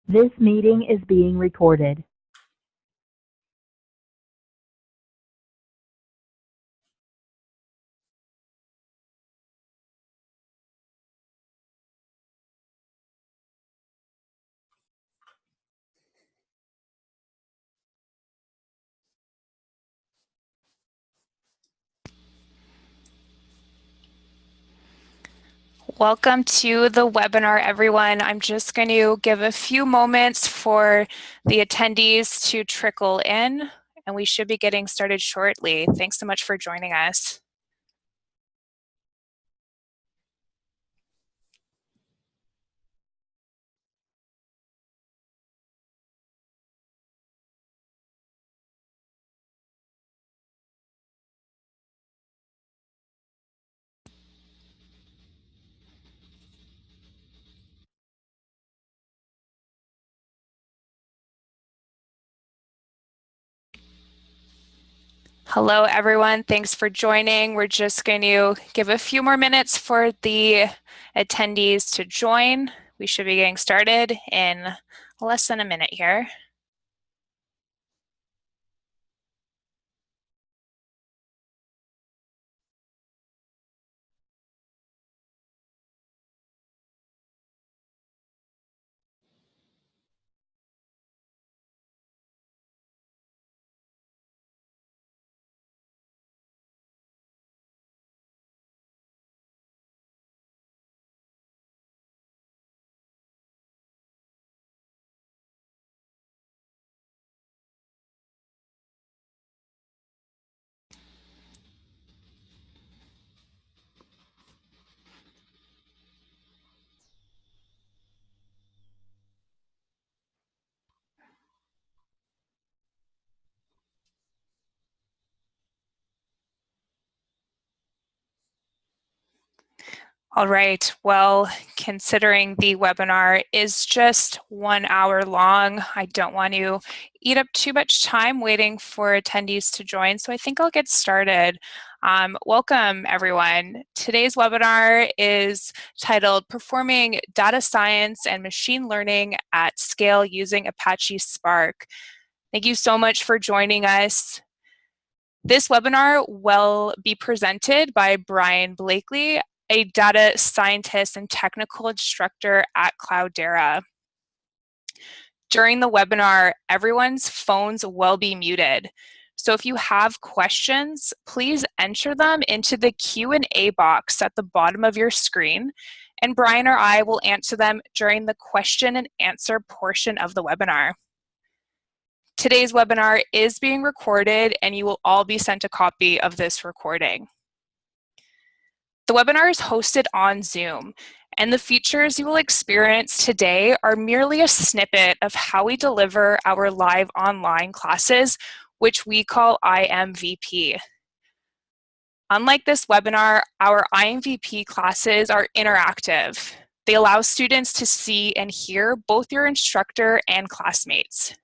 This meeting is being recorded. Welcome to the webinar, everyone. I'm just going to give a few moments for the attendees to trickle in, and we should be getting started shortly. Thanks so much for joining us. Hello, everyone. Thanks for joining. We're just going to give a few more minutes for the attendees to join. We should be getting started in less than a minute here. All right, well, considering the webinar is just 1 hour long, I don't want to eat up too much time waiting for attendees to join, so I think I'll get started. Welcome, everyone. Today's webinar is titled Performing Data Science and Machine Learning at Scale Using Apache Spark. Thank you so much for joining us. This webinar will be presented by Brian Blakely, a data scientist and technical instructor at Cloudera. During the webinar, everyone's phones will be muted. So if you have questions, please enter them into the Q&A box at the bottom of your screen, and Brian or I will answer them during the question and answer portion of the webinar. Today's webinar is being recorded, and you will all be sent a copy of this recording. The webinar is hosted on Zoom, and the features you will experience today are merely a snippet of how we deliver our live online classes, which we call IMVP. Unlike this webinar, our IMVP classes are interactive. They allow students to see and hear both your instructor and classmates.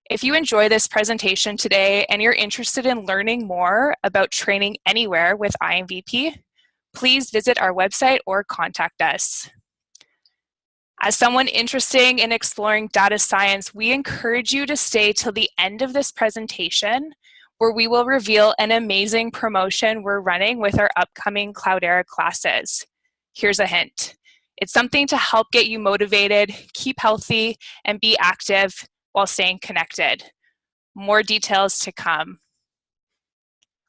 If you enjoy this presentation today and you're interested in learning more about training anywhere with IMVP, please visit our website or contact us. As someone interested in exploring data science, we encourage you to stay till the end of this presentation, where we will reveal an amazing promotion we're running with our upcoming Cloudera classes. Here's a hint. It's something to help get you motivated, keep healthy, and be active while staying connected. More details to come.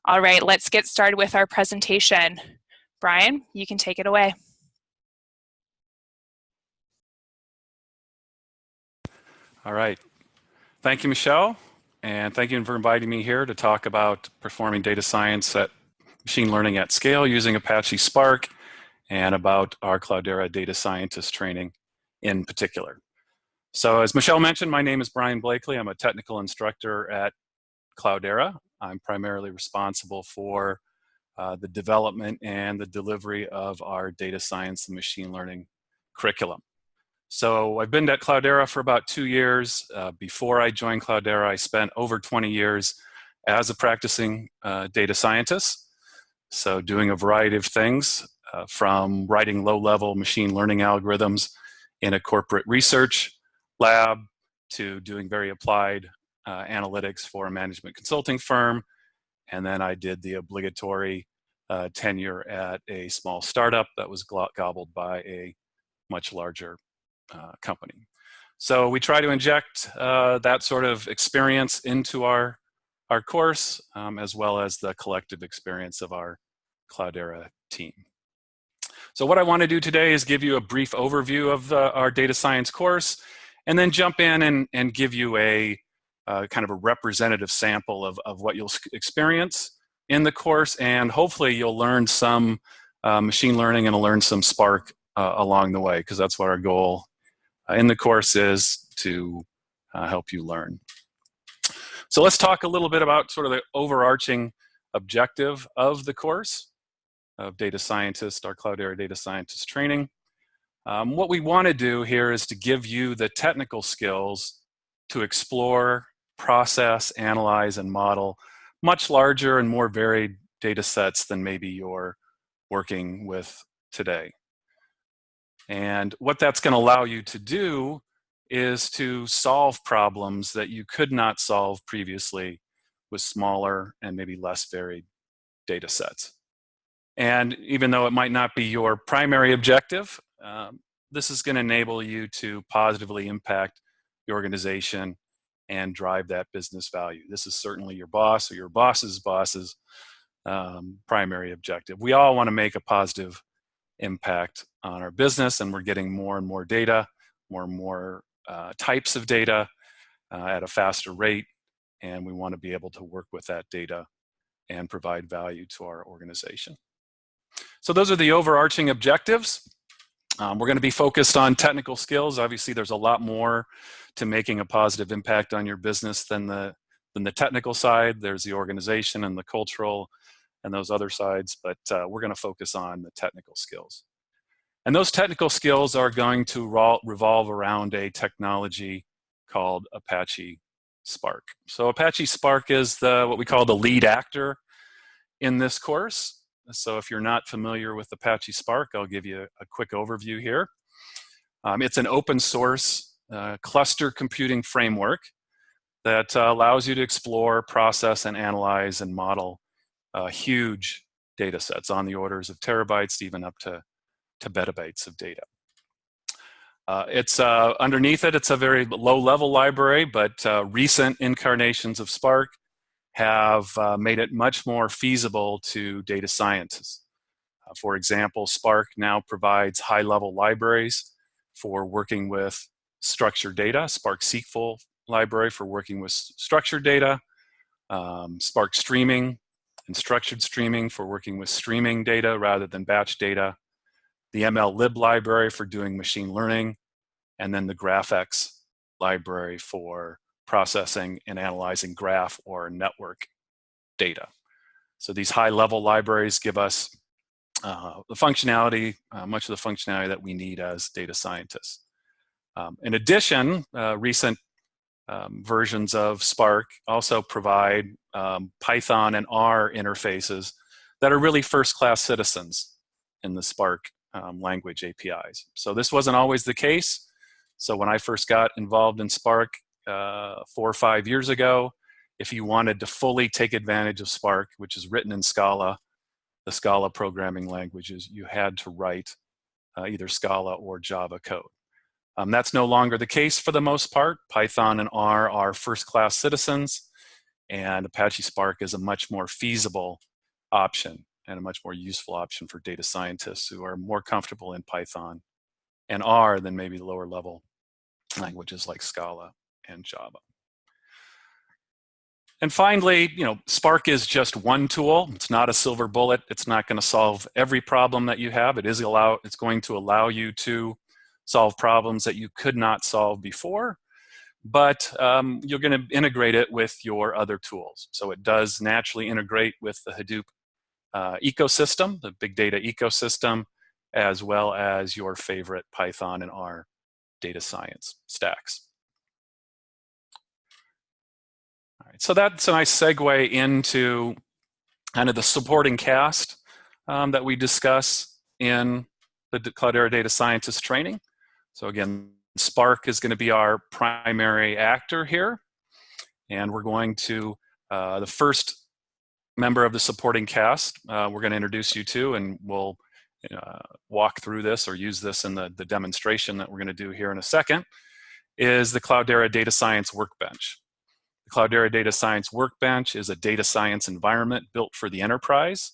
All right, let's get started with our presentation. Brian, you can take it away. All right. Thank you, Michelle, and thank you for inviting me here to talk about performing data science at machine learning at scale using Apache Spark, and about our Cloudera Data Scientist Training in particular. So as Michelle mentioned, my name is Brian Blakely. I'm a technical instructor at Cloudera. I'm primarily responsible for the development and the delivery of our data science and machine learning curriculum. So I've been at Cloudera for about 2 years. Before I joined Cloudera, I spent over 20 years as a practicing data scientist. So doing a variety of things, from writing low-level machine learning algorithms in a corporate research, lab to doing very applied analytics for a management consulting firm. And then I did the obligatory tenure at a small startup that was gobbled by a much larger company. So we try to inject that sort of experience into our course, as well as the collective experience of our Cloudera team. So what I want to do today is give you a brief overview of our data science course, and then jump in and give you a kind of a representative sample of what you'll experience in the course, and hopefully you'll learn some machine learning and learn some Spark along the way, because that's what our goal in the course is, to help you learn. So let's talk a little bit about sort of the overarching objective of the course of Data Scientist, our Cloudera Data Scientist Training. What we want to do here is to give you the technical skills to explore, process, analyze, and model much larger and more varied data sets than maybe you're working with today. And what that's going to allow you to do is to solve problems that you could not solve previously with smaller and maybe less varied data sets. And even though it might not be your primary objective, this is going to enable you to positively impact the organization and drive that business value. This is certainly your boss or your boss's boss's primary objective. We all want to make a positive impact on our business, and we're getting more and more data, more and more types of data at a faster rate, and we want to be able to work with that data and provide value to our organization. So those are the overarching objectives. We're going to be focused on technical skills. Obviously, there's a lot more to making a positive impact on your business than the technical side. There's the organization and the cultural and those other sides, but we're going to focus on the technical skills. And those technical skills are going to revolve around a technology called Apache Spark. So Apache Spark is what we call the lead actor in this course. So if you're not familiar with Apache Spark, I'll give you a quick overview here. It's an open source cluster computing framework that allows you to explore, process, and analyze and model huge data sets on the orders of terabytes, even up to petabytes of data. It's underneath it, it's a very low-level library, but recent incarnations of Spark have made it much more feasible to data scientists. For example, Spark now provides high-level libraries for working with structured data, Spark SQL library for working with structured data, Spark streaming and structured streaming for working with streaming data rather than batch data, the MLlib library for doing machine learning, and then the GraphX library for processing and analyzing graph or network data. So these high-level libraries give us the functionality, much of the functionality that we need as data scientists. In addition, recent versions of Spark also provide Python and R interfaces that are really first-class citizens in the Spark language APIs. So this wasn't always the case. So when I first got involved in Spark 4 or 5 years ago, if you wanted to fully take advantage of Spark, which is written in Scala, the Scala programming languages, you had to write either Scala or Java code. That's no longer the case for the most part. Python and R are first-class citizens, and Apache Spark is a much more feasible option and a much more useful option for data scientists who are more comfortable in Python and R than maybe lower level languages like Scala and Java. And finally, Spark is just one tool. It's not a silver bullet. It's not going to solve every problem that you have. It's going to allow you to solve problems that you could not solve before, but you're going to integrate it with your other tools. So it does naturally integrate with the Hadoop ecosystem, the big data ecosystem, as well as your favorite Python and R data science stacks. All right, so that's a nice segue into kind of the supporting cast that we discuss in the Cloudera Data Scientist Training. So again, Spark is going to be our primary actor here. And we're going to, the first member of the supporting cast, we're going to introduce you to, and we'll walk through this or use this in the demonstration that we're going to do here in a second, is the Cloudera Data Science Workbench. The Cloudera Data Science Workbench is a data science environment built for the enterprise.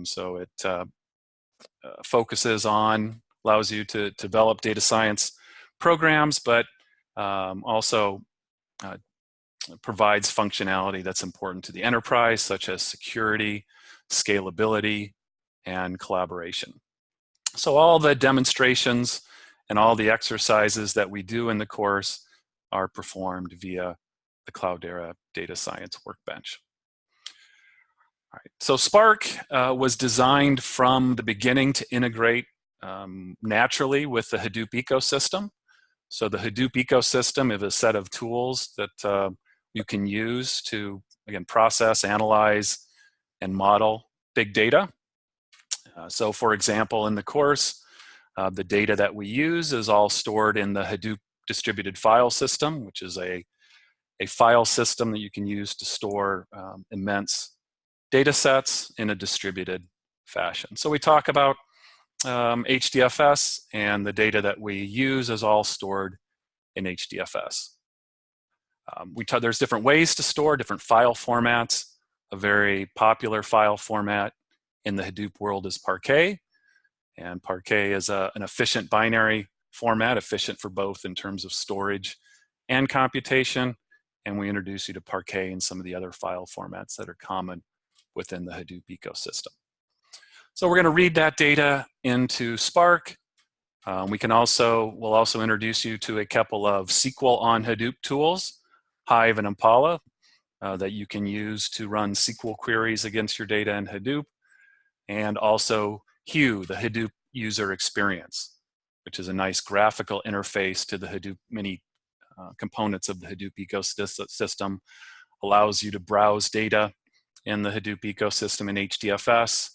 So it focuses on, allows you to develop data science programs, but also provides functionality that's important to the enterprise, such as security, scalability, and collaboration. So all the demonstrations and all the exercises that we do in the course are performed via the Cloudera Data Science Workbench. All right. So Spark was designed from the beginning to integrate naturally with the Hadoop ecosystem. So the Hadoop ecosystem is a set of tools that you can use to, again, process, analyze, and model big data. So for example, in the course, the data that we use is all stored in the Hadoop distributed file system, which is a file system that you can use to store immense data sets in a distributed fashion. So we talk about HDFS, and the data that we use is all stored in HDFS. There's different ways to store, different file formats. A very popular file format in the Hadoop world is Parquet, and Parquet is an efficient binary format, efficient for both in terms of storage and computation, and we introduce you to Parquet and some of the other file formats that are common within the Hadoop ecosystem. So we're going to read that data into Spark. We'll also introduce you to a couple of SQL on Hadoop tools, Hive and Impala, that you can use to run SQL queries against your data in Hadoop, and also Hue, the Hadoop user experience, which is a nice graphical interface to the Hadoop many components of the Hadoop ecosystem, allows you to browse data in the Hadoop ecosystem in HDFS,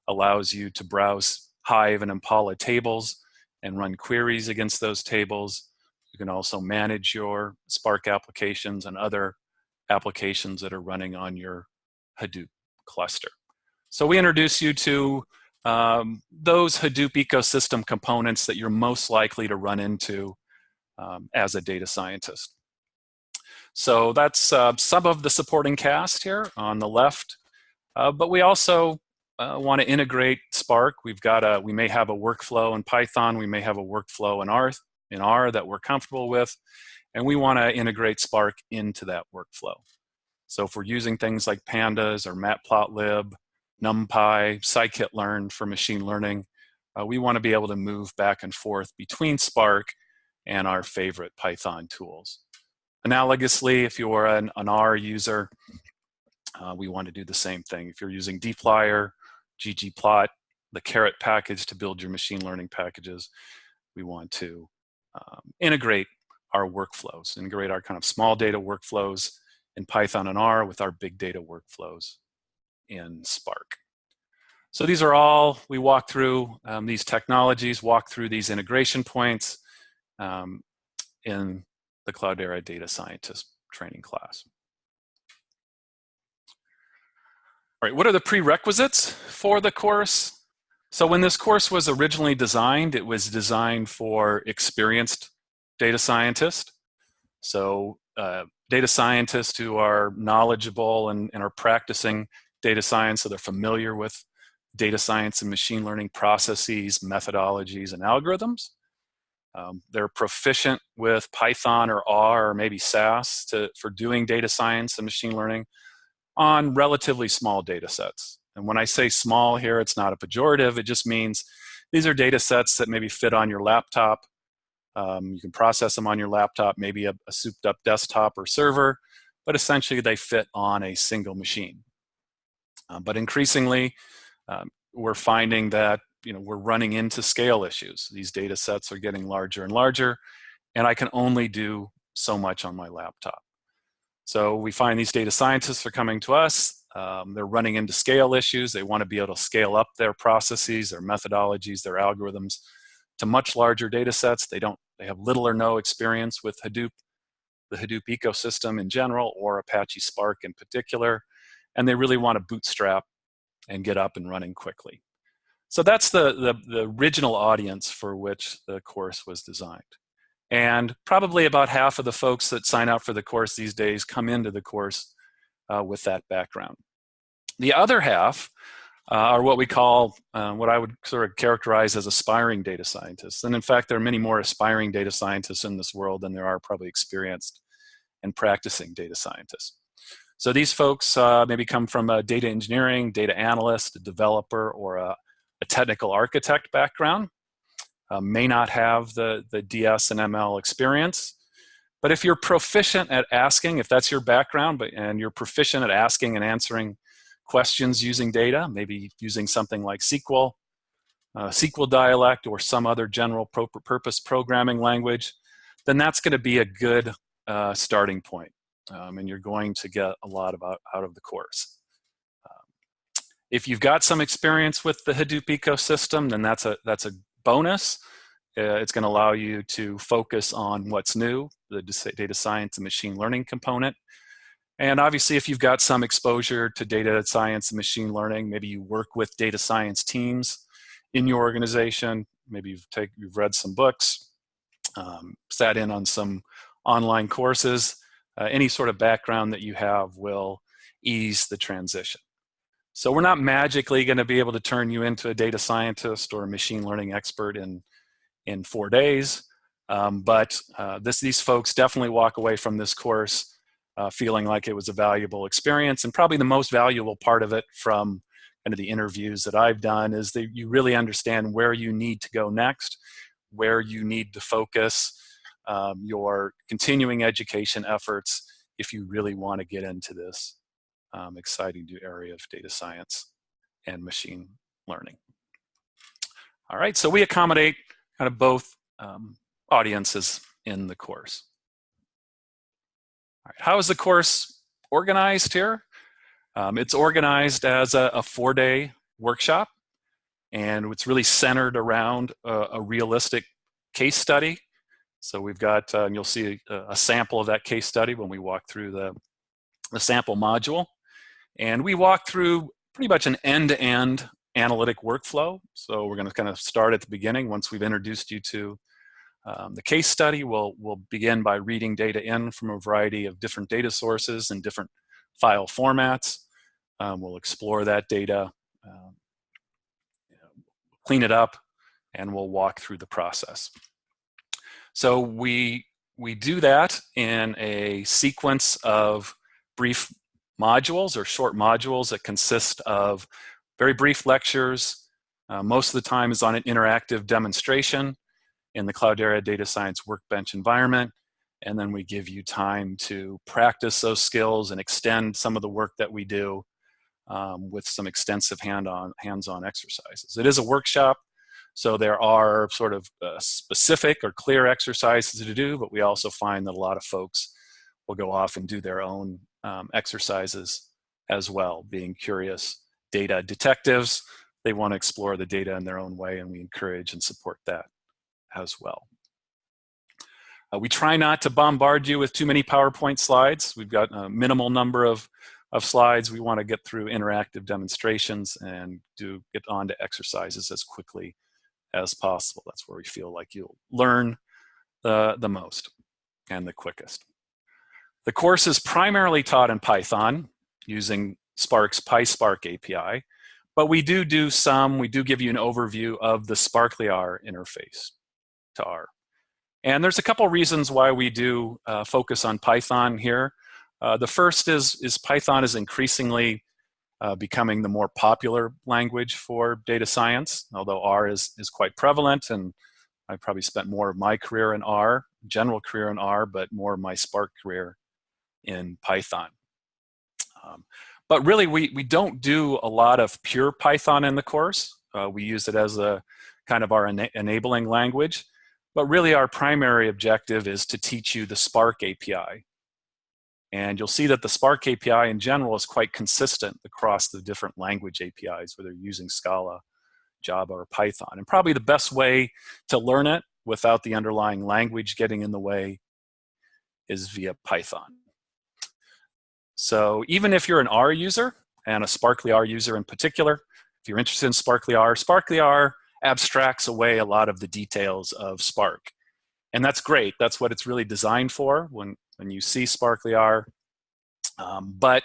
allows you to browse Hive and Impala tables and run queries against those tables. You can also manage your Spark applications and other applications that are running on your Hadoop cluster. So we introduce you to those Hadoop ecosystem components that you're most likely to run into as a data scientist. So that's some of the supporting cast here on the left, but we also want to integrate Spark. We may have a workflow in Python, we may have a workflow in R that we're comfortable with, and we want to integrate Spark into that workflow. So if we're using things like Pandas or Matplotlib, NumPy, scikit-learn for machine learning, we want to be able to move back and forth between Spark and our favorite Python tools. Analogously, if you're an R user, we want to do the same thing. If you're using dplyr, ggplot, the caret package to build your machine learning packages, we want to integrate our workflows, integrate our kind of small data workflows in Python and R with our big data workflows in Spark. So these are all, we walk through these technologies, walk through these integration points in the Cloudera Data Scientist Training class. All right, what are the prerequisites for the course? So when this course was originally designed, it was designed for experienced data scientists. So data scientists who are knowledgeable and are practicing data science, so they're familiar with data science and machine learning processes, methodologies, and algorithms. They're proficient with Python or R or maybe SAS for doing data science and machine learning on relatively small data sets. And when I say small here, it's not a pejorative. It just means these are data sets that maybe fit on your laptop. You can process them on your laptop, maybe a souped up desktop or server, but essentially they fit on a single machine. But increasingly, we're finding that we're running into scale issues. These data sets are getting larger and larger, and I can only do so much on my laptop. So we find these data scientists are coming to us. They're running into scale issues. They want to be able to scale up their processes, their methodologies, their algorithms to much larger data sets. They don't they have little or no experience with Hadoop, the Hadoop ecosystem in general, or Apache Spark in particular, and they really want to bootstrap and get up and running quickly. So that's the original audience for which the course was designed. And probably about half of the folks that sign up for the course these days come into the course with that background. The other half are what we call, what I would sort of characterize as aspiring data scientists. And in fact, there are many more aspiring data scientists in this world than there are probably experienced and practicing data scientists. So these folks maybe come from a data engineering, data analyst, a developer, or a technical architect background. May not have the DS and ML experience. But if you're proficient at asking, if that's your background, and you're proficient at asking and answering questions using data, maybe using something like SQL, SQL dialect, or some other general purpose programming language, then that's going to be a good starting point. And you're going to get a lot out of the course. If you've got some experience with the Hadoop ecosystem, then that's a bonus. It's going to allow you to focus on what's new, the data science and machine learning component. And obviously, if you've got some exposure to data science and machine learning, maybe you work with data science teams in your organization, maybe you've read some books, sat in on some online courses, any sort of background that you have will ease the transition. So we're not magically going to be able to turn you into a data scientist or a machine learning expert in 4 days, but these folks definitely walk away from this course feeling like it was a valuable experience. And probably the most valuable part of it from kind of the interviews that I've done is that you really understand where you need to go next, where you need to focus your continuing education efforts if you really want to get into this exciting new area of data science and machine learning. All right, so we accommodate kind of both audiences in the course. All right, how is the course organized here? It's organized as a 4-day workshop, and it's really centered around a realistic case study. So we've got, and you'll see a sample of that case study when we walk through the sample module. And we walk through pretty much an end-to-end analytic workflow. So we're going to kind of start at the beginning. Once we've introduced you to the case study, we'll begin by reading data in from a variety of different data sources and different file formats. We'll explore that data, clean it up, and we'll walk through the process. So we do that in a sequence of brief modules or short modules that consist of very brief lectures. Most of the time is on an interactive demonstration in the Cloudera Data Science Workbench environment. And then we give you time to practice those skills and extend some of the work that we do with some extensive hands-on exercises. It is a workshop, so there are sort of specific or clear exercises to do, but we also find that a lot of folks will go off and do their own exercises as well, being curious data detectives. They want to explore the data in their own way, and we encourage and support that as well. We try not to bombard you with too many PowerPoint slides. We've got a minimal number of slides. We want to get through interactive demonstrations and get on to exercises as quickly as possible. That's where we feel like you'll learn the most and the quickest. The course is primarily taught in Python using Spark's PySpark API, but we do give you an overview of the Sparkly R interface to R. And there's a couple reasons why we do focus on Python here. The first is Python is increasingly becoming the more popular language for data science, although R is quite prevalent, and I probably spent more of my career in R, general career in R, but more of my Spark career in Python. But really, we don't do a lot of pure Python in the course. We use it as a kind of our enabling language. But really, our primary objective is to teach you the Spark API. And you'll see that the Spark API in general is quite consistent across the different language APIs, whether you're using Scala, Java, or Python. And probably the best way to learn it without the underlying language getting in the way is via Python. So even if you're an R user, and a Sparkly R user in particular, if you're interested in Sparkly R abstracts away a lot of the details of Spark. And that's great. That's what it's really designed for when you see Sparkly R. But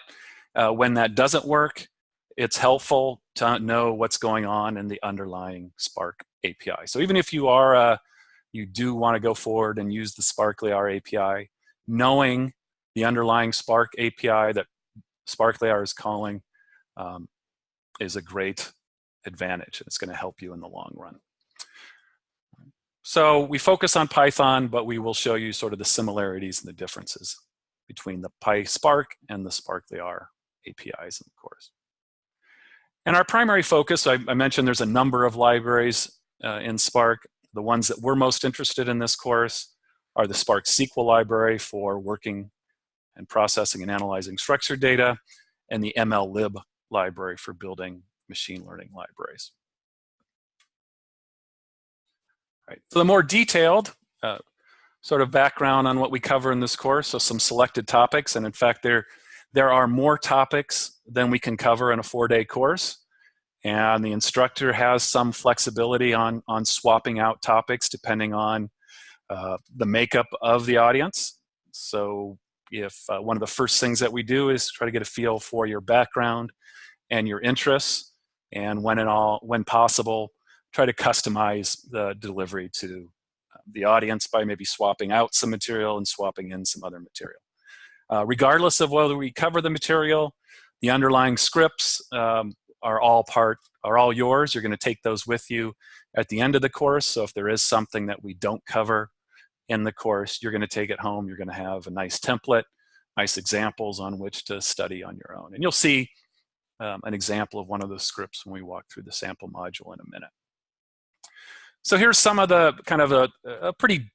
when that doesn't work, it's helpful to know what's going on in the underlying Spark API. So even if you do want to go forward and use the Sparkly R API, knowing the underlying Spark API that Sparkly R is calling is a great advantage. It's going to help you in the long run. So we focus on Python, but we will show you sort of the similarities and the differences between the PySpark and the Sparkly R APIs in the course. And our primary focus, I mentioned there's a number of libraries in Spark. The ones that we're most interested in this course are the Spark SQL library for working and processing and analyzing structured data, and the MLlib library for building machine learning libraries. All right. So the more detailed sort of background on what we cover in this course, so some selected topics, and in fact there are more topics than we can cover in a 4-day course, and the instructor has some flexibility on swapping out topics depending on the makeup of the audience. So if one of the first things that we do is try to get a feel for your background and your interests, and when possible, try to customize the delivery to the audience by maybe swapping out some material and swapping in some other material. Regardless of whether we cover the material, the underlying scripts are all yours. You're going to take those with you at the end of the course. So if there is something that we don't cover in the course, you're going to take it home. You're going to have a nice template, nice examples on which to study on your own. And you'll see an example of one of those scripts when we walk through the sample module in a minute. So here's some of the kind of a pretty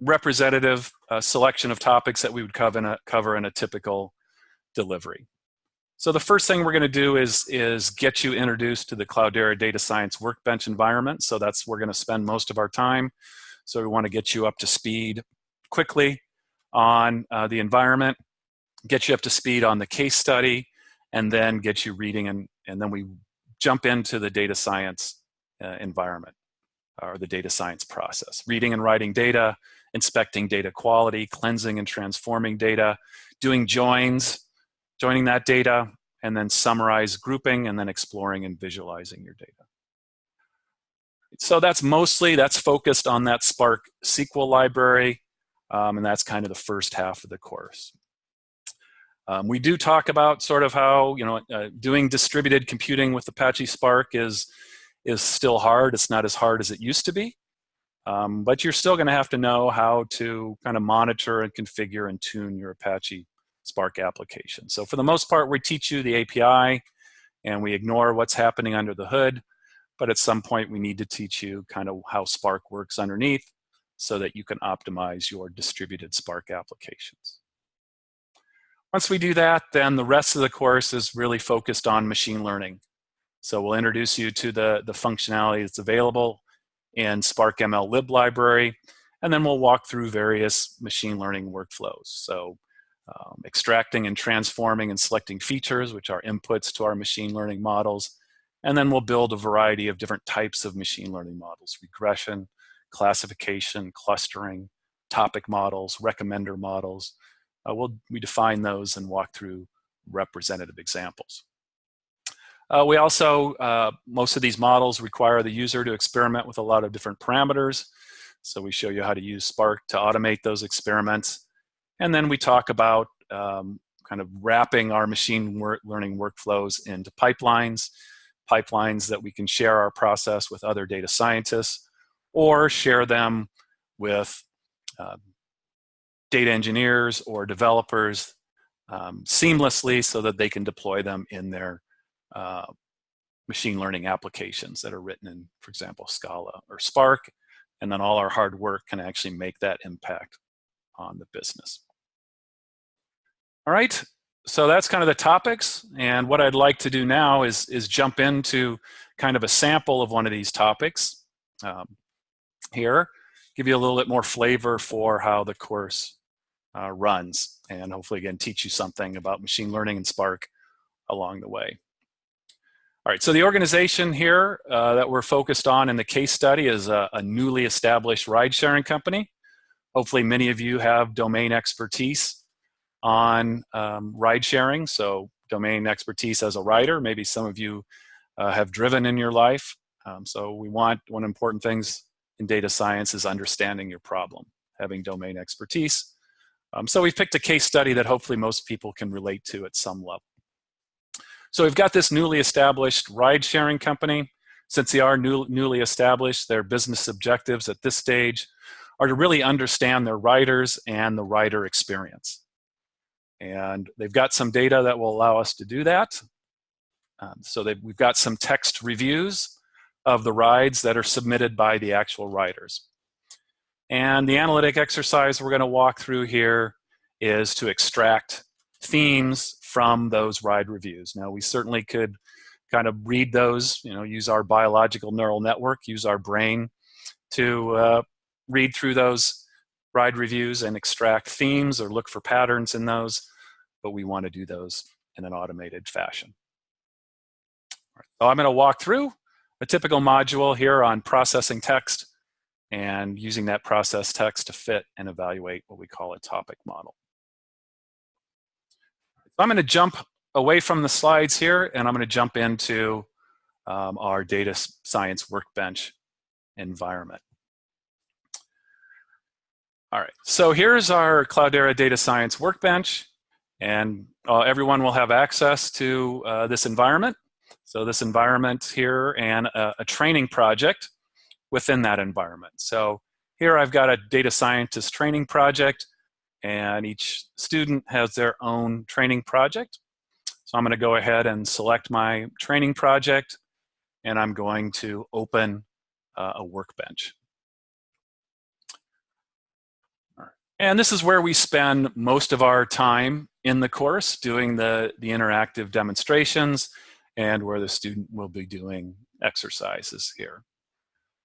representative selection of topics that we would cover in a typical delivery. So the first thing we're going to do is get you introduced to the Cloudera Data Science Workbench environment. So that's where we're going to spend most of our time. So we want to get you up to speed quickly on the environment, get you up to speed on the case study, and then get you reading, and then we jump into the data science environment, or the data science process. Reading and writing data, inspecting data quality, cleansing and transforming data, doing joining that data, and then summarize, grouping, and then exploring and visualizing your data. So that's focused on that Spark SQL library, and that's kind of the first half of the course. We do talk about sort of how doing distributed computing with Apache Spark is still hard. It's not as hard as it used to be, but you're still going to have to know how to kind of monitor and configure and tune your Apache Spark application. So for the most part, we teach you the API, and we ignore what's happening under the hood. But at some point, we need to teach you kind of how Spark works underneath so that you can optimize your distributed Spark applications. Once we do that, then the rest of the course is really focused on machine learning. So we'll introduce you to the functionality that's available in Spark MLlib library, and then we'll walk through various machine learning workflows. So extracting and transforming and selecting features, which are inputs to our machine learning models. And then we'll build a variety of different types of machine learning models: regression, classification, clustering, topic models, recommender models. We define those and walk through representative examples. We also, most of these models require the user to experiment with a lot of different parameters. So we show you how to use Spark to automate those experiments. And then we talk about kind of wrapping our machine learning workflows into pipelines that we can share our process with other data scientists, or share them with data engineers or developers seamlessly so that they can deploy them in their machine learning applications that are written in, for example, Scala or Spark, and then all our hard work can actually make that impact on the business. All right, so that's kind of the topics, and what I'd like to do now is jump into kind of a sample of one of these topics here. give you a little bit more flavor for how the course runs, and hopefully again teach you something about machine learning and Spark along the way. All right, so the organization here that we're focused on in the case study is a newly established ride-sharing company. Hopefully many of you have domain expertise on ride-sharing, so domain expertise as a rider. Maybe some of you have driven in your life. So one of the important things in data science is understanding your problem, having domain expertise. So we've picked a case study that hopefully most people can relate to at some level. So we've got this newly established ride-sharing company. Since they are newly established, their business objectives at this stage are to really understand their riders and the rider experience. And they've got some data that will allow us to do that. So we've got some text reviews of the rides that are submitted by the actual riders. And the analytic exercise we're going to walk through here is to extract themes from those ride reviews. Now, we certainly could kind of read those, use our biological neural network, use our brain to read through those ride reviews and extract themes or look for patterns in those, but we want to do those in an automated fashion. All right, so I'm going to walk through a typical module here on processing text and using that processed text to fit and evaluate what we call a topic model. So I'm going to jump away from the slides here, and I'm going to jump into our data science workbench environment. All right, so here's our Cloudera Data Science Workbench, and everyone will have access to this environment. So this environment here and a training project within that environment. So here I've got a data scientist training project, and each student has their own training project. So I'm going to go ahead and select my training project, and I'm going to open a workbench. All right. And this is where we spend most of our time in the course, doing the interactive demonstrations, and where the student will be doing exercises here.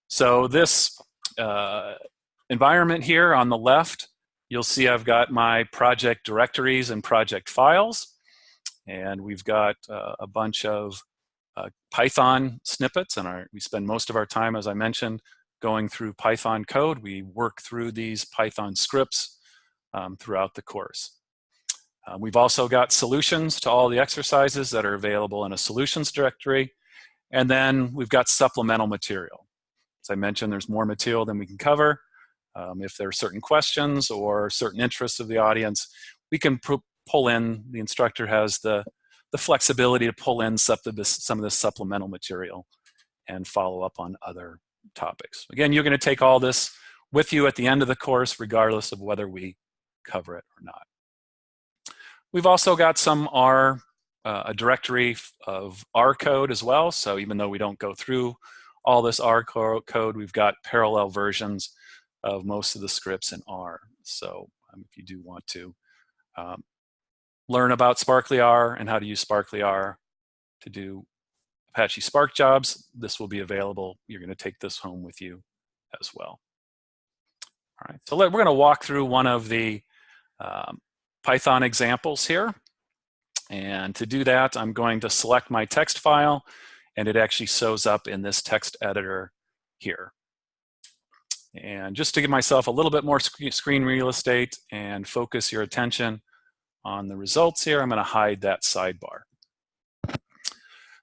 So this environment here on the left, you'll see I've got my project directories and project files, and we've got a bunch of Python snippets, and we spend most of our time, as I mentioned, going through Python code. We work through these Python scripts throughout the course. We've also got solutions to all the exercises that are available in a solutions directory, and then we've got supplemental material. As I mentioned, there's more material than we can cover. If there are certain questions or certain interests of the audience, we can pull in, the instructor has the flexibility to pull in some of this supplemental material and follow up on other topics. Again, you're going to take all this with you at the end of the course, regardless of whether we cover it or not. We've also got some a directory of R code as well. So even though we don't go through all this R code, we've got parallel versions of most of the scripts in R. So if you do want to learn about Sparkly R and how to use Sparkly R to do Apache Spark jobs, this will be available. You're going to take this home with you as well. All right, so we're going to walk through one of the Python examples here. And to do that, I'm going to select my text file, and it actually shows up in this text editor here. And just to give myself a little bit more screen real estate and focus your attention on the results here, I'm going to hide that sidebar.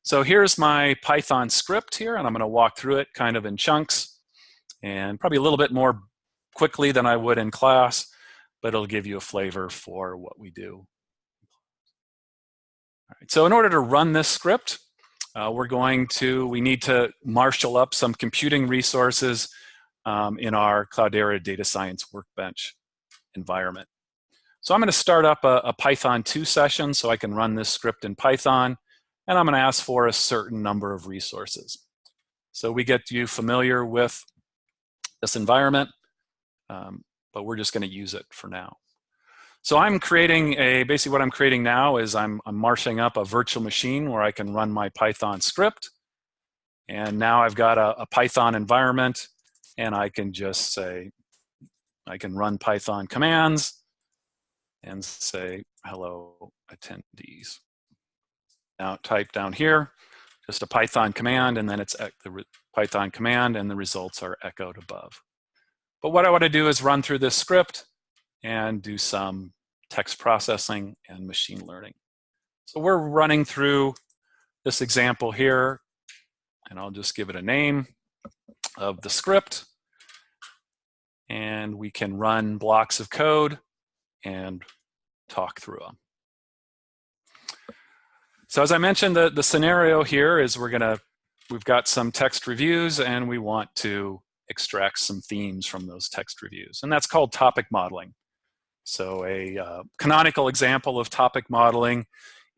So here's my Python script here, and I'm going to walk through it kind of in chunks and probably a little bit more quickly than I would in class, but it'll give you a flavor for what we do. All right, so in order to run this script, we need to marshal up some computing resources in our Cloudera Data Science Workbench environment. So I'm going to start up a Python 2 session so I can run this script in Python, and I'm going to ask for a certain number of resources. So we get you familiar with this environment, but we're just going to use it for now. So I'm creating basically what I'm creating now is I'm marshalling up a virtual machine where I can run my Python script. And now I've got a Python environment, and I can just say I can run Python commands and say, hello, attendees. Now type down here, just a Python command, and then it's the Python command, and the results are echoed above. But what I want to do is run through this script and do some text processing and machine learning. So we're running through this example here, and I'll just give it a name of the script. And we can run blocks of code and talk through them. So as I mentioned, the scenario here is we've got some text reviews, and we want to extract some themes from those text reviews. And that's called topic modeling. So a canonical example of topic modeling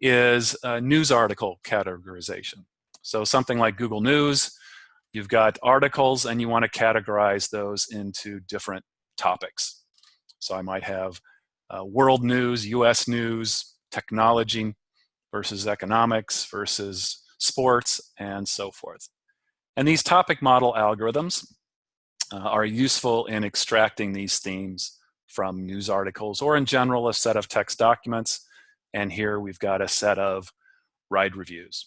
is a news article categorization. So something like Google News, you've got articles and you want to categorize those into different topics. So I might have world news, US news, technology versus economics versus sports, and so forth. And these topic model algorithms are useful in extracting these themes from news articles, or in general, a set of text documents. And here we've got a set of ride reviews.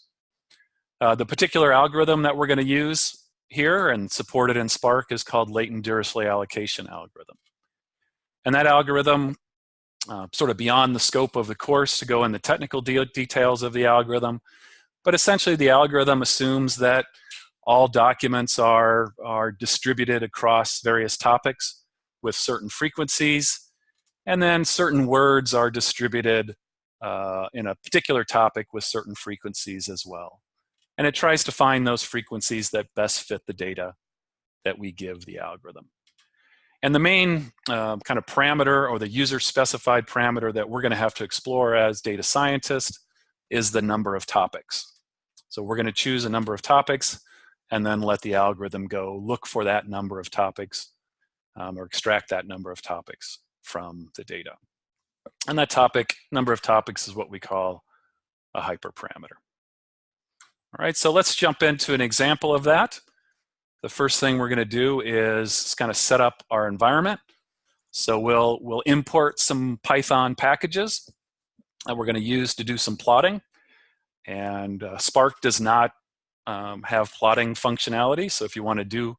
The particular algorithm that we're going to use here and supported in Spark is called latent Dirichlet allocation algorithm. And that algorithm, sort of beyond the scope of the course to go in the technical details of the algorithm, but essentially the algorithm assumes that all documents are distributed across various topics with certain frequencies, and then certain words are distributed in a particular topic with certain frequencies as well. And it tries to find those frequencies that best fit the data that we give the algorithm. And the main kind of parameter, or the user-specified parameter that we're going to have to explore as data scientists, is the number of topics. So we're going to choose a number of topics and then let the algorithm go look for that number of topics or extract that number of topics from the data. And that number of topics is what we call a hyperparameter. All right, so let's jump into an example of that. The first thing we're going to do is kind of set up our environment. So we'll import some Python packages that we're going to use to do some plotting. And Spark does not have plotting functionality. So if you want to do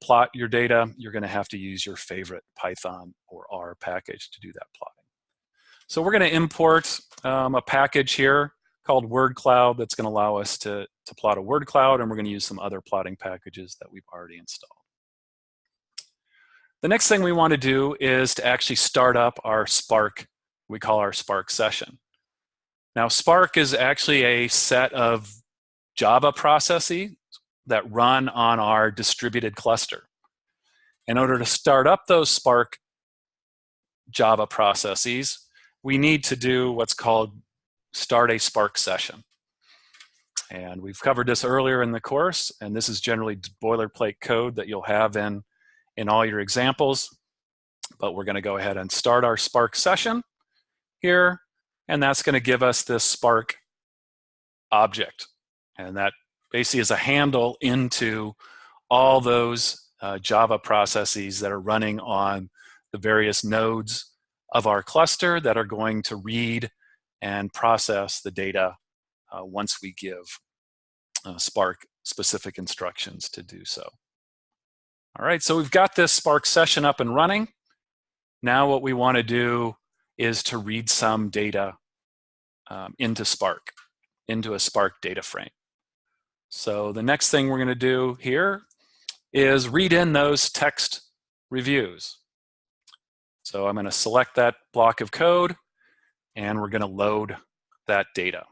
plot your data, you're going to have to use your favorite Python or R package to do that plotting. So we're going to import a package here called word cloud that's going to allow us to plot a word cloud, and we're going to use some other plotting packages that we've already installed. The next thing we want to do is to actually start up our Spark, we call our Spark session. Now Spark is actually a set of Java processes that run on our distributed cluster. In order to start up those Spark Java processes, we need to do what's called start a Spark session. And we've covered this earlier in the course, and this is generally boilerplate code that you'll have in all your examples. But we're going to go ahead and start our Spark session here, and that's going to give us this Spark object. And that basically is a handle into all those Java processes that are running on the various nodes of our cluster that are going to read and process the data once we give Spark specific instructions to do so. All right, so we've got this Spark session up and running. Now what we want to do is to read some data into Spark, into a Spark data frame. So the next thing we're going to do here is read in those text reviews. So I'm going to select that block of code, and we're going to load that data.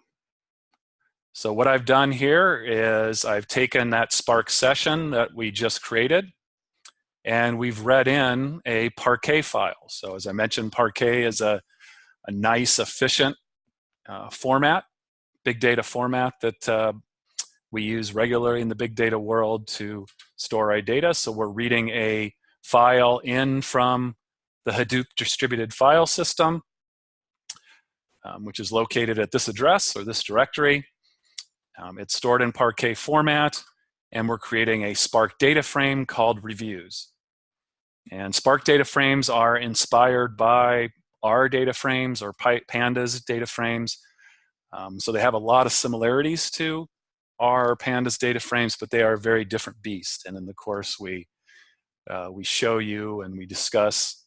So what I've done here is I've taken that Spark session that we just created, and we've read in a Parquet file. So as I mentioned, Parquet is a nice, efficient format, big data format that we use regularly in the big data world to store our data. So we're reading a file in from the Hadoop distributed file system, which is located at this address or this directory. It's stored in Parquet format, and we're creating a Spark data frame called reviews. And Spark data frames are inspired by R data frames or Pandas data frames. So they have a lot of similarities to R Pandas data frames, but they are a very different beast. And in the course, we show you and we discuss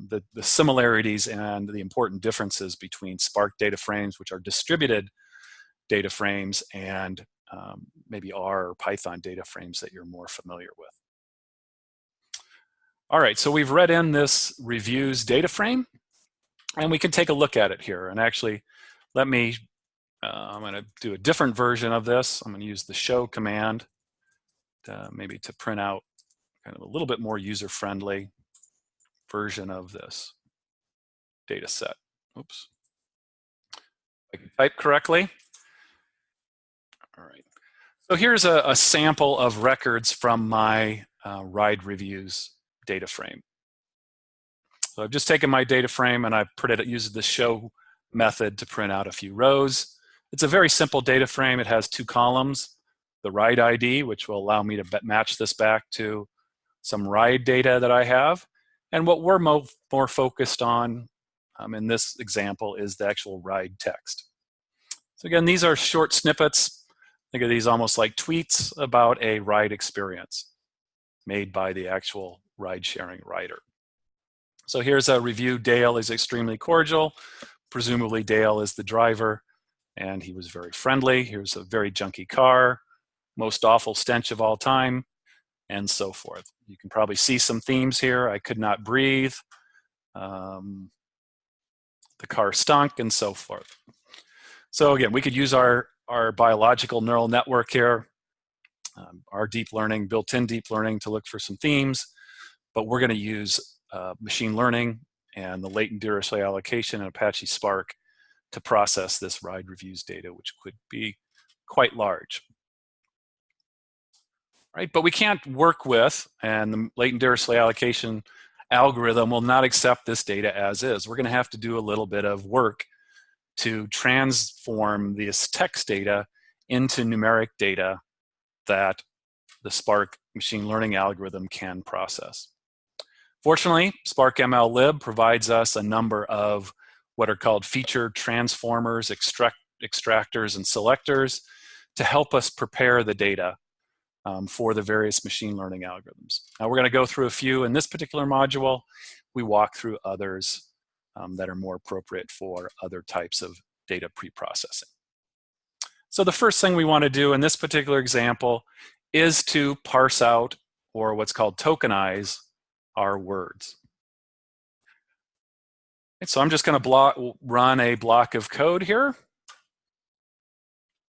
the similarities and the important differences between Spark data frames, which are distributed data frames, and maybe R or Python data frames that you're more familiar with. All right, so we've read in this reviews data frame, and we can take a look at it here. And actually, let me, I'm going to do a different version of this. I'm going to use the show command maybe to print out kind of a little bit more user-friendly version of this data set. Oops. I can type correctly. All right. So here's a sample of records from my ride reviews data frame. So I've just taken my data frame and I've used the show method to print out a few rows. It's a very simple data frame. It has two columns, the ride ID, which will allow me to match this back to some ride data that I have. And what we're more focused on in this example is the actual ride text. So again, these are short snippets. Think of these almost like tweets about a ride experience made by the actual ride-sharing rider. So here's a review. Dale is extremely cordial. Presumably Dale is the driver, and he was very friendly. Here's a very junky car, most awful stench of all time, and so forth. You can probably see some themes here. I could not breathe. The car stunk, and so forth. So again, we could use our biological neural network here, our deep learning, built-in deep learning to look for some themes, but we're going to use machine learning and the latent data allocation in Apache Spark to process this ride reviews data, which could be quite large. Right, but we can't work with, and the latent data allocation algorithm will not accept this data as is. We're going to have to do a little bit of work to transform this text data into numeric data that the Spark machine learning algorithm can process. Fortunately, Spark ML-lib provides us a number of what are called feature transformers, extractors, and selectors to help us prepare the data for the various machine learning algorithms. Now we're going to go through a few in this particular module. We walk through others that are more appropriate for other types of data pre-processing. So the first thing we want to do in this particular example is to parse out, or what's called tokenize, our words. And so I'm just going to run a block of code here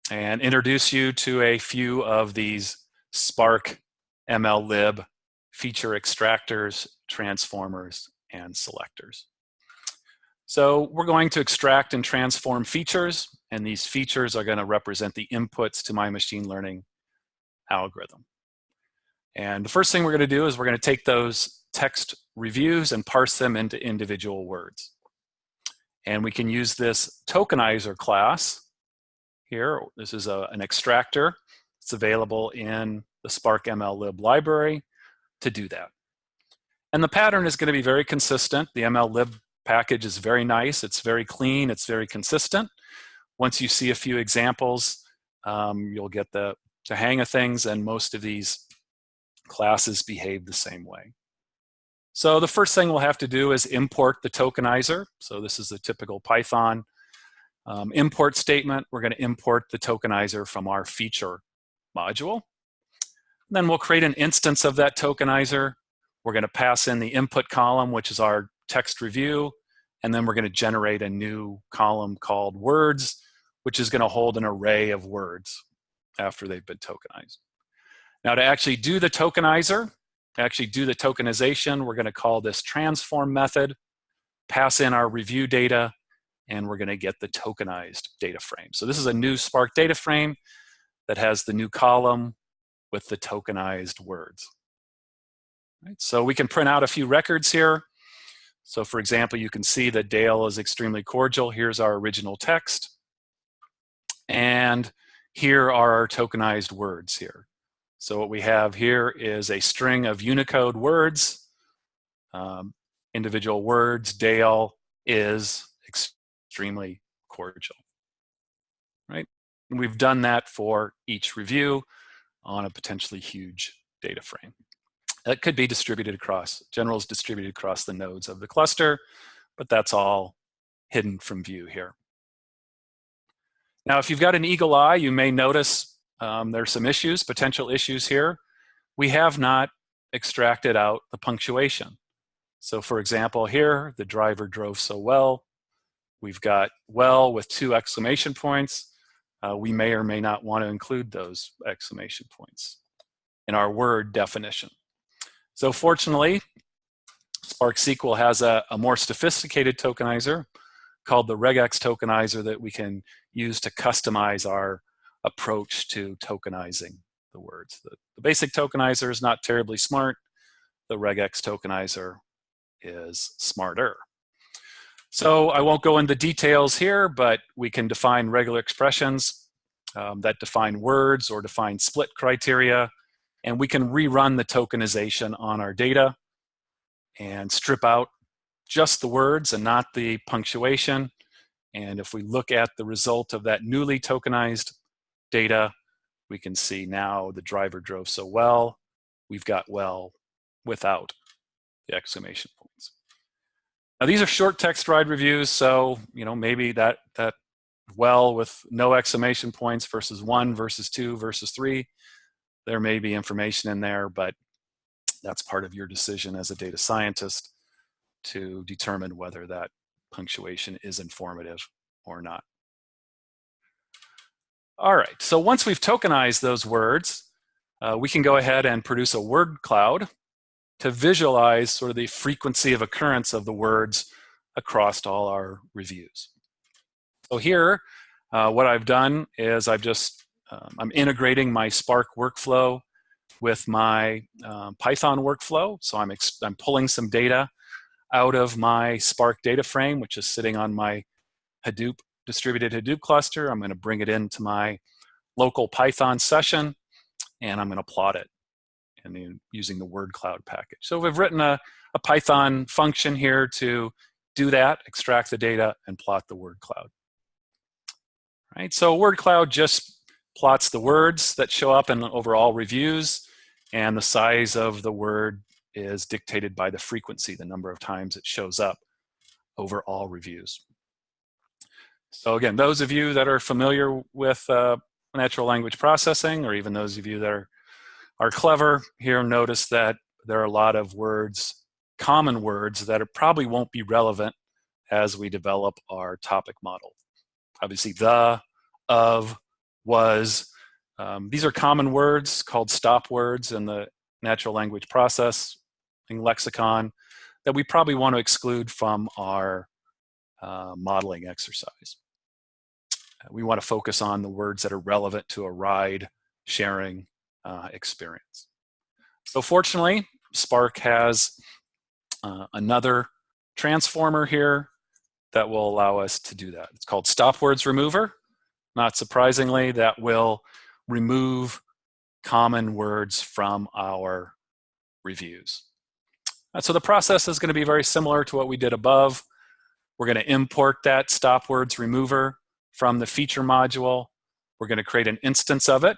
and introduce you to a few of these Spark ML-lib feature extractors, transformers, and selectors. So we're going to extract and transform features, and these features are going to represent the inputs to my machine learning algorithm. And the first thing we're going to do is we're going to take those text reviews and parse them into individual words. And we can use this tokenizer class here. This is an extractor. It's available in the Spark ML-lib library to do that. And the pattern is going to be very consistent. The ML-lib package is very nice. It's very clean. It's very consistent. Once you see a few examples, you'll get the hang of things, and most of these classes behave the same way. So the first thing we'll have to do is import the tokenizer. So this is a typical Python import statement. We're going to import the tokenizer from our feature module. And then we'll create an instance of that tokenizer. We're going to pass in the input column, which is our text review, and then we're going to generate a new column called words, which is going to hold an array of words after they've been tokenized. Now to actually do the tokenizer, actually do the tokenization, we're going to call this transform method, pass in our review data, and we're going to get the tokenized data frame. So this is a new Spark data frame that has the new column with the tokenized words. Right, so we can print out a few records here. So for example, you can see that Dale is extremely cordial. Here's our original text. And here are our tokenized words here. So what we have here is a string of Unicode words individual words, Dale, is extremely cordial, right? And we've done that for each review on a potentially huge data frame. That could be distributed across, general is distributed across the nodes of the cluster, but that's all hidden from view here. Now, if you've got an eagle eye, you may notice there's some issues, potential issues here. We have not extracted out the punctuation. So for example, here, the driver drove so well. We've got well with 2 exclamation points. We may or may not want to include those exclamation points in our word definition. So fortunately, Spark SQL has a more sophisticated tokenizer called the regex tokenizer that we can use to customize our approach to tokenizing the words. The basic tokenizer is not terribly smart. The regex tokenizer is smarter. So I won't go into details here, but we can define regular expressions that define words or define split criteria, and we can rerun the tokenization on our data and strip out just the words and not the punctuation. And if we look at the result of that newly tokenized data, we can see now the driver drove so well. We've got well without the exclamation points. Now these are short text ride reviews, so maybe that well with no exclamation points versus 1 versus 2 versus 3, there may be information in there, but that's part of your decision as a data scientist to determine whether that punctuation is informative or not. All right, so once we've tokenized those words, we can go ahead and produce a word cloud to visualize sort of the frequency of occurrence of the words across all our reviews. So here, what I've done is I'm integrating my Spark workflow with my Python workflow. So I'm pulling some data out of my Spark data frame, which is sitting on my Hadoop, distributed Hadoop cluster. I'm going to bring it into my local Python session, and I'm going to plot it using the word cloud package. So we've written a Python function here to do that, extract the data, and plot the word cloud. Right, so word cloud just plots the words that show up in overall reviews, and the size of the word is dictated by the frequency, the number of times it shows up over all reviews. So again, those of you that are familiar with natural language processing, or even those of you that are clever here, notice that there are a lot of words, common words, that probably won't be relevant as we develop our topic model. Obviously, the, of, was, these are common words called stop words in the natural language processing lexicon that we probably want to exclude from our modeling exercise. We want to focus on the words that are relevant to a ride sharing experience. So fortunately, Spark has another transformer here that will allow us to do that. It's called Stop Words Remover. Not surprisingly, that will remove common words from our reviews. So the process is going to be very similar to what we did above. We're going to import that Stop Words Remover from the feature module. We're going to create an instance of it.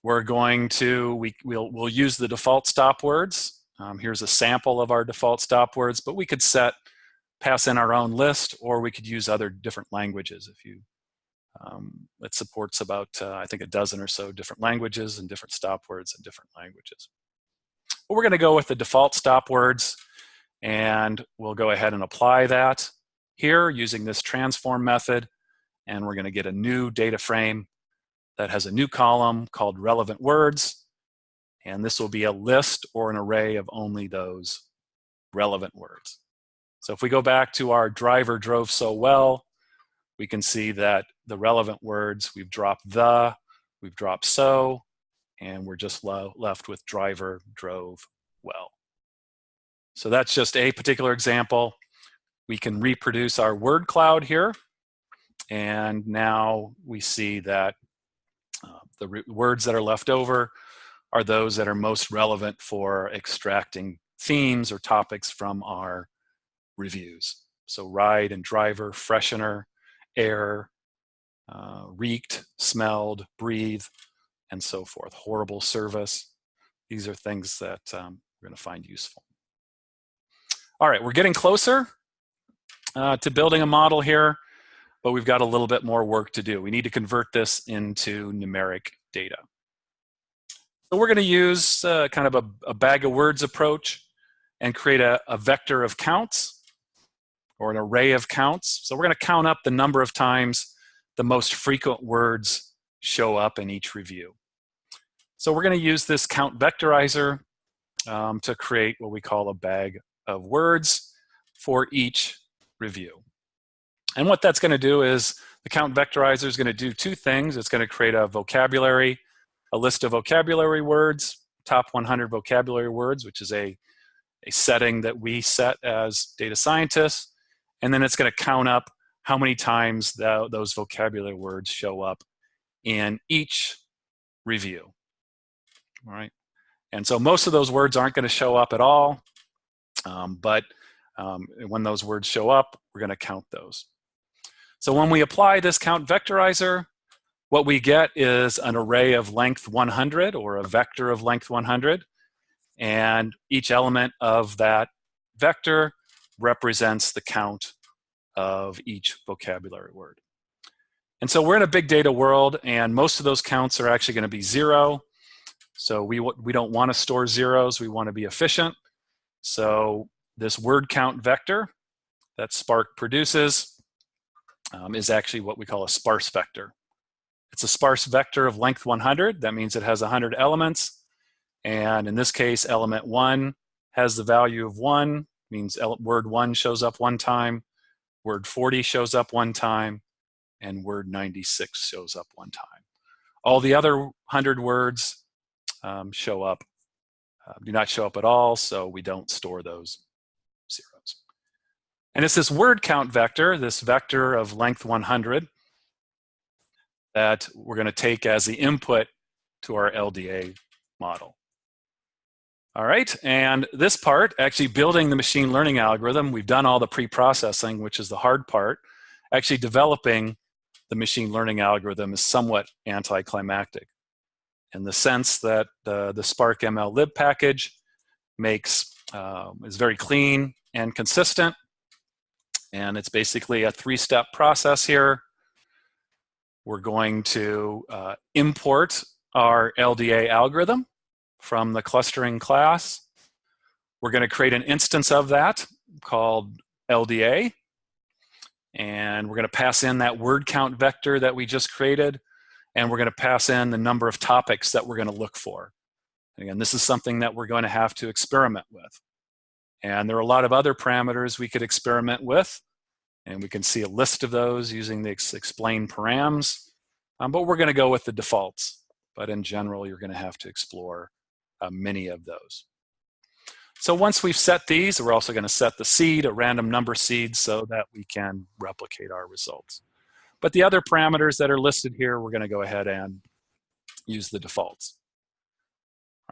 We're going to, we'll use the default stop words. Here's a sample of our default stop words, but we could pass in our own list, or we could use other different languages. If you, it supports about, I think, a dozen or so different languages and different stop words in different languages. But we're going to go with the default stop words, and we'll go ahead and apply that here using this transform method, and we're going to get a new data frame that has a new column called relevant words, and this will be a list or an array of only those relevant words. So if we go back to our driver drove so well, we can see that the relevant words, we've dropped the, we've dropped so, and we're just left with driver drove well. So that's just a particular example. We can reproduce our word cloud here, and now we see that the words that are left over are those that are most relevant for extracting themes or topics from our reviews. So ride and driver, freshener, air, reeked, smelled, breathe, and so forth. Horrible service. These are things that we're going to find useful. All right, we're getting closer to building a model here, but we've got a little bit more work to do. We need to convert this into numeric data. So we're going to use kind of a bag of words approach and create a vector of counts or an array of counts. So we're going to count up the number of times the most frequent words show up in each review. So we're going to use this count vectorizer to create what we call a bag of words for each review. And what that's going to do is the count vectorizer is going to do two things. It's going to create a vocabulary, a list of vocabulary words, top 100 vocabulary words, which is a setting that we set as data scientists. And then it's going to count up how many times those vocabulary words show up in each review. All right. And so most of those words aren't going to show up at all, but when those words show up, we're going to count those. So when we apply this count vectorizer, what we get is an array of length 100 or a vector of length 100. And each element of that vector represents the count of each vocabulary word. And so we're in a big data world, and most of those counts are actually going to be 0. So we don't want to store zeros. We want to be efficient. So this word count vector that Spark produces is actually what we call a sparse vector. It's a sparse vector of length 100. That means it has 100 elements. And in this case, element 1 has the value of 1, means word 1 shows up 1 time, word 40 shows up 1 time, and word 96 shows up 1 time. All the other 100 words do not show up at all, so we don't store those zeros. And it's this word count vector, this vector of length 100, that we're going to take as the input to our LDA model. All right, and this part, actually building the machine learning algorithm, we've done all the pre-processing, which is the hard part. Actually developing the machine learning algorithm is somewhat anticlimactic in the sense that the Spark ML lib package is very clean and consistent. And it's basically a 3-step process here. We're going to import our LDA algorithm from the clustering class. We're going to create an instance of that called LDA. And we're going to pass in that word count vector that we just created. And we're going to pass in the number of topics that we're going to look for. And again, this is something that we're going to have to experiment with. And there are a lot of other parameters we could experiment with. And we can see a list of those using the explain params. But we're going to go with the defaults. But in general, you're going to have to explore many of those. So once we've set these, we're also going to set the seed, a random number seed, so that we can replicate our results. But the other parameters that are listed here, we're going to go ahead and use the defaults.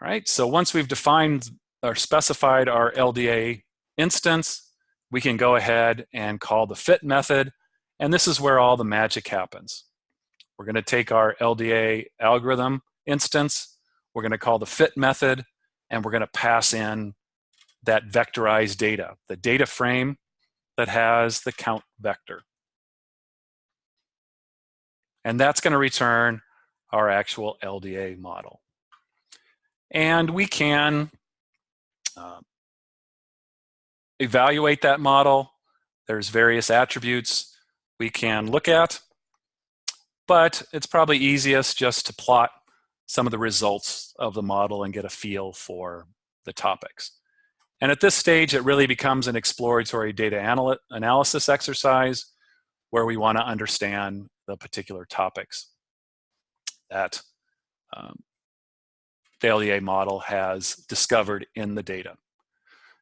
All right, so once we've defined or specified our LDA instance, we can go ahead and call the fit method, and this is where all the magic happens. We're going to take our LDA algorithm instance, we're going to call the fit method, and we're going to pass in that vectorized data, the data frame that has the count vector. And that's going to return our actual LDA model. And we can evaluate that model. There's various attributes we can look at, but it's probably easiest just to plot some of the results of the model and get a feel for the topics. And at this stage, it really becomes an exploratory data analysis exercise where we want to understand the particular topics that the LDA model has discovered in the data.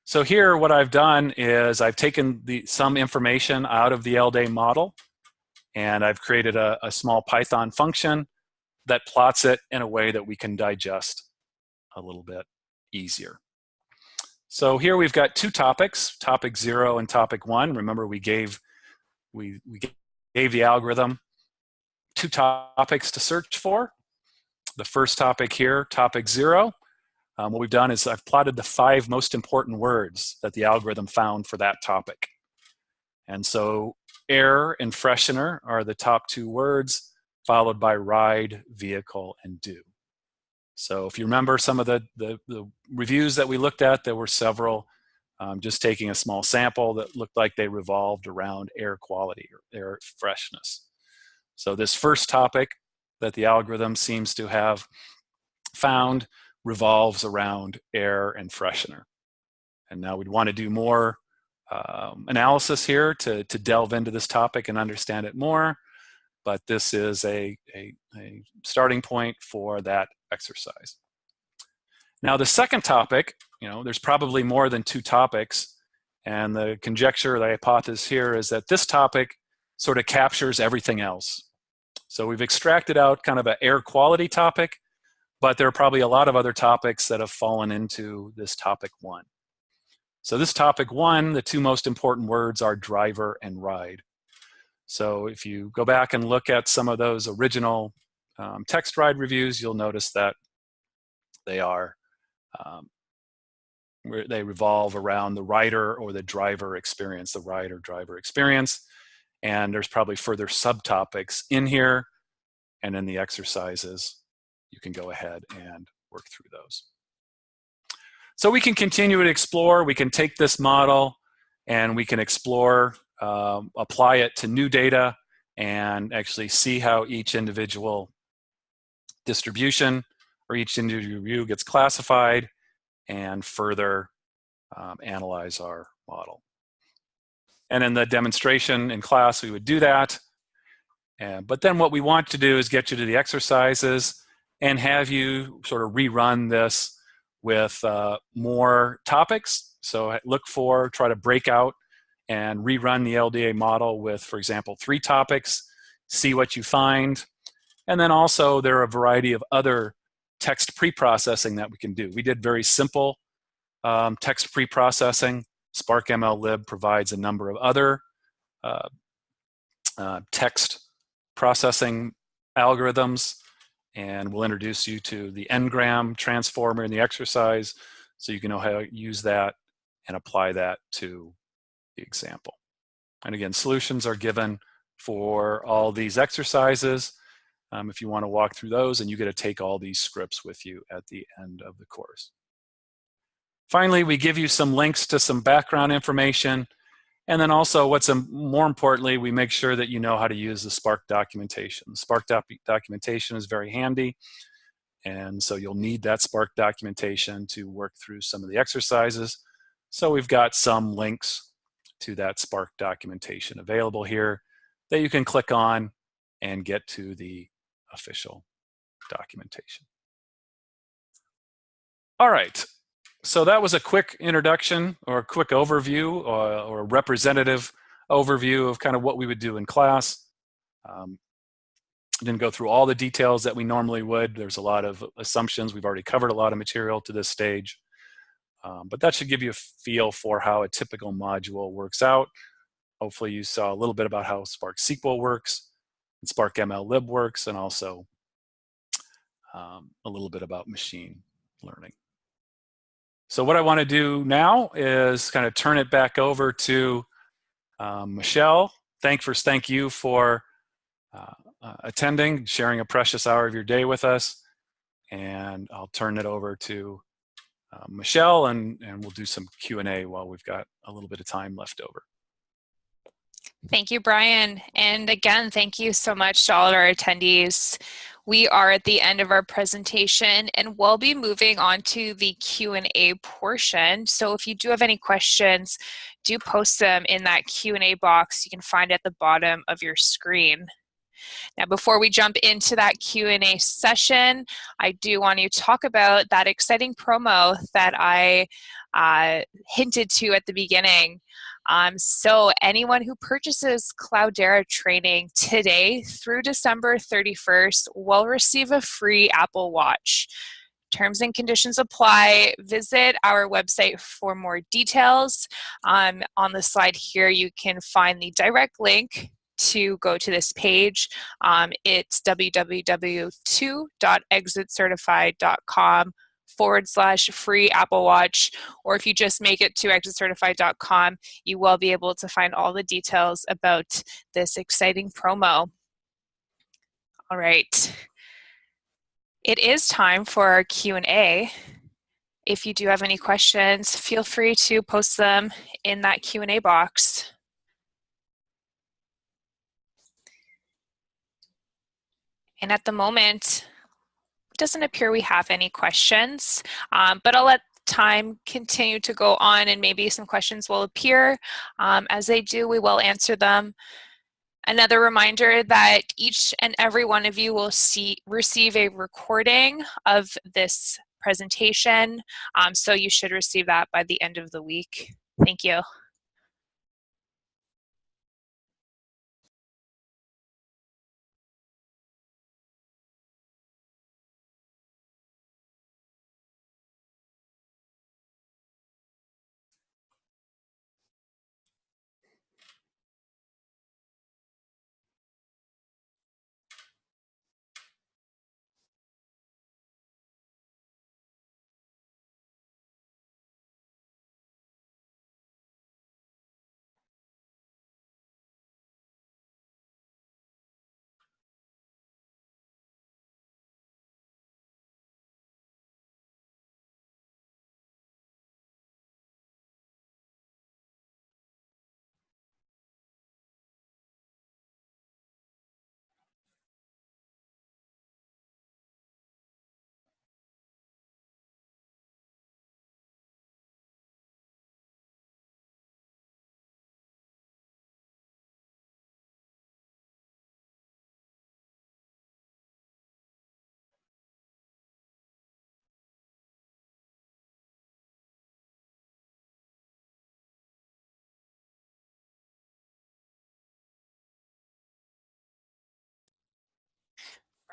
So here, what I've done is I've taken some information out of the LDA model, and I've created a small Python function that plots it in a way that we can digest a little bit easier. So here we've got two topics, topic 0 and topic 1. Remember, we gave the algorithm two topics to search for. The first topic here, topic 0, what we've done is I've plotted the 5 most important words that the algorithm found for that topic. And so air and freshener are the top 2 words, followed by ride, vehicle, and do. So if you remember some of the reviews that we looked at, there were several, just taking a small sample that looked like they revolved around air quality or air freshness. So this first topic that the algorithm seems to have found revolves around air and freshener. And now we'd want to do more analysis here to delve into this topic and understand it more, but this is a starting point for that exercise. Now the second topic, there's probably more than 2 topics, and the conjecture, the hypothesis here is that this topic sort of captures everything else. So we've extracted out kind of an air quality topic, but there are probably a lot of other topics that have fallen into this topic 1. So this topic 1, the 2 most important words are driver and ride. So if you go back and look at some of those original text ride reviews, you'll notice that they revolve around the rider or the driver experience, the ride or driver experience. And there's probably further subtopics in here, and in the exercises, you can go ahead and work through those. So we can continue to explore. We can take this model and we can explore, apply it to new data, and actually see how each individual distribution or each individual view gets classified, and further analyze our model. And in the demonstration in class, we would do that. But then what we want to do is get you to the exercises and have you sort of rerun this with more topics. So try to break out and rerun the LDA model with, for example, 3 topics, see what you find. And then also there are a variety of other text pre-processing that we can do. We did very simple text pre-processing. Spark MLlib provides a number of other text processing algorithms, and we'll introduce you to the n-gram transformer in the exercise so you can know how to use that and apply that to the example. And again, solutions are given for all these exercises if you want to walk through those, and you get to take all these scripts with you at the end of the course. Finally, we give you some links to some background information, and then also more importantly, we make sure that you know how to use the Spark documentation. The Spark documentation is very handy, and so you'll need that Spark documentation to work through some of the exercises. So we've got some links to that Spark documentation available here that you can click on and get to the official documentation. All right. So that was a quick introduction or a quick overview or a representative overview of kind of what we would do in class. Didn't go through all the details that we normally would. There's a lot of assumptions. We've already covered a lot of material to this stage. But that should give you a feel for how a typical module works out. Hopefully you saw a little bit about how Spark SQL works, and Spark MLlib works, and also a little bit about machine learning. So what I want to do now is kind of turn it back over to Michelle. Thank you for attending, sharing a precious hour of your day with us. And I'll turn it over to Michelle, and we'll do some Q&A while we've got a little bit of time left over. Thank you, Brian. And again, thank you so much to all of our attendees. We are at the end of our presentation, and we'll be moving on to the Q&A portion. So if you do have any questions, do post them in that Q&A box you can find at the bottom of your screen. Now, before we jump into that Q&A session, I do want to talk about that exciting promo that I hinted to at the beginning. So anyone who purchases Cloudera training today through December 31st will receive a free Apple Watch. Terms and conditions apply. Visit our website for more details. On the slide here, you can find the direct link to go to this page. It's www.exitcertified.com/free Apple Watch, or if you just make it to exitcertified.com, you will be able to find all the details about this exciting promo. All right. It is time for our Q&A. If you do have any questions, feel free to post them in that Q&A box. And at the moment, it doesn't appear we have any questions, but I'll let time continue to go on and maybe some questions will appear. As they do, we will answer them. Another reminder that each and every one of you will receive a recording of this presentation, so you should receive that by the end of the week. Thank you.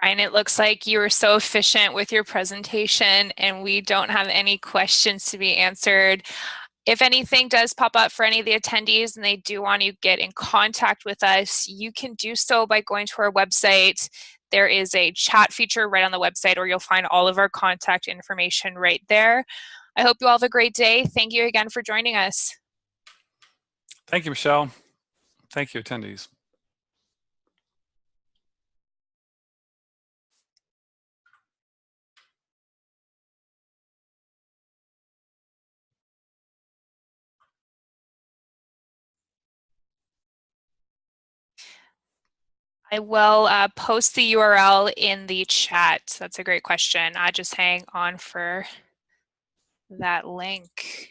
Brian, it looks like you were so efficient with your presentation and we don't have any questions to be answered. If anything does pop up for any of the attendees and they do want to get in contact with us, you can do so by going to our website. There is a chat feature right on the website, or you'll find all of our contact information right there. I hope you all have a great day. Thank you again for joining us. Thank you, Michelle. Thank you, attendees. I will post the URL in the chat. That's a great question. Just hang on for that link.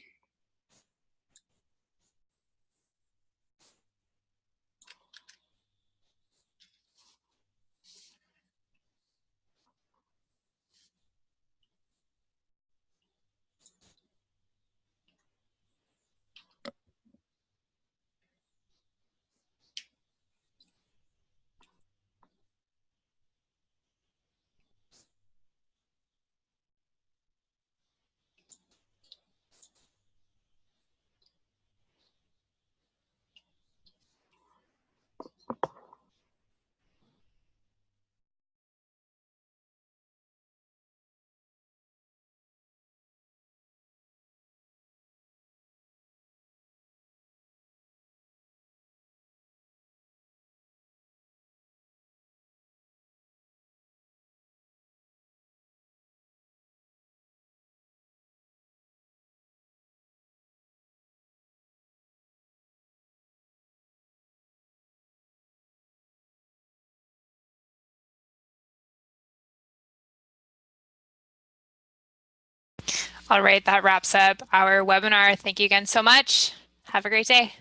All right, that wraps up our webinar. Thank you again so much. Have a great day.